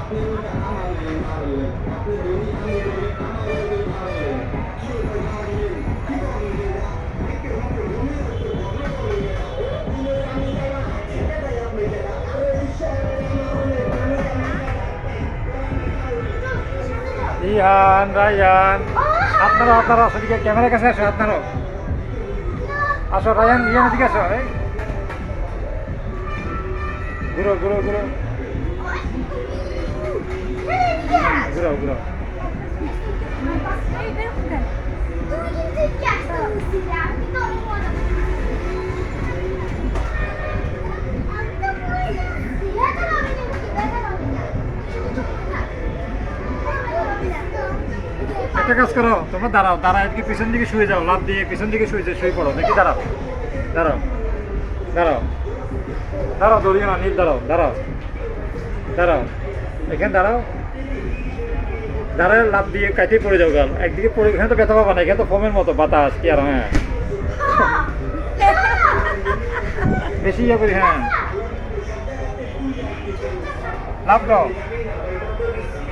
Ian, Ryan, আপনারা সেদিকে ক্যামেরার কাছে আসো আপনারও আসো রায়ান ইয়ান এদিকে আসো ঘুরো ঘুরো ঘুরো ঘুরো ঘুরো একটা কাজ করো তোমরা দাঁড়াও এদিকে পিছন দিকে শুয়ে যাও লাফ দিয়ে পিছন দিকে শুয়ে পড়ো দেখি দাঁড়াও দাঁড়াও দাঁড়াও দাঁড়াও দৌড়িও না নীল দাঁড়াও এখানে দাঁড়ায় লাফ দিয়ে কাইতেই পড়ে যাও গাল একদিকে পড়ে এখানে তো ব্যথা পাবা না এখানে তো ফোমের মতো বাতাস কি আর হ্যাঁ বেশি ইয়ে করি হ্যাঁ লাফ দাও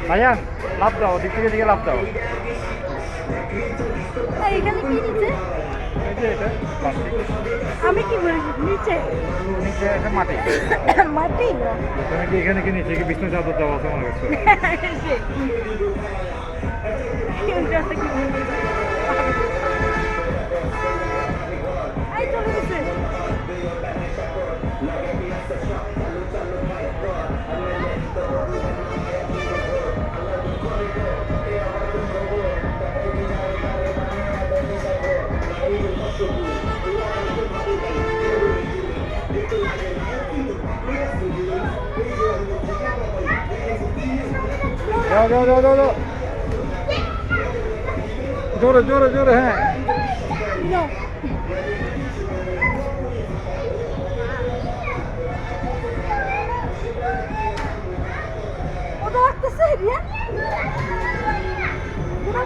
ভাইয়ান লাফ দাও দিক থেকে দিকে লাফ দাও এখানে কি নিচে এটা প্লাস্টিক আমি কি বলছি নিচে নিচে এটা মাটি মাটি তুমি কি এখানে কি নিচে কি বিষ্ণু চাদর দেওয়া আছে মনে করছো এই চলে গেছে যাও জোরে হ্যাঁ ওটা আসতেছে রিয়া ঘুরা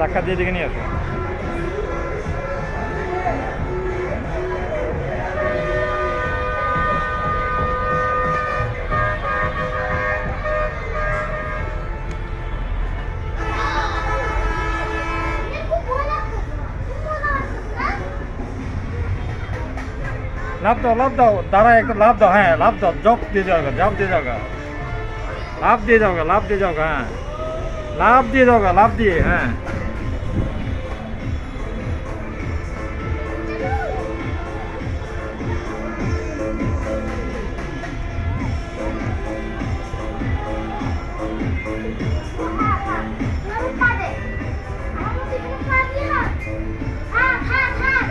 ধাক্কা দিয়ে দিকে নিয়ে আসো লাভ দাও দাঁড়া একটু লাভ দাও হ্যাঁ লাভ দাও জব দিয়ে যাওগা লাভ দিয়ে যাওগা হ্যাঁ লাভ দিয়ে হ্যাঁ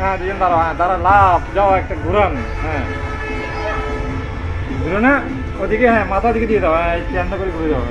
হ্যাঁ দুজন দাঁড়া লাভ যাও একটা ঘুরান হ্যাঁ ঘুরে না ওদিকে হ্যাঁ মাথা দিকে দিয়ে দাও হ্যাঁ কেন্দ্র করে ঘুরে যাও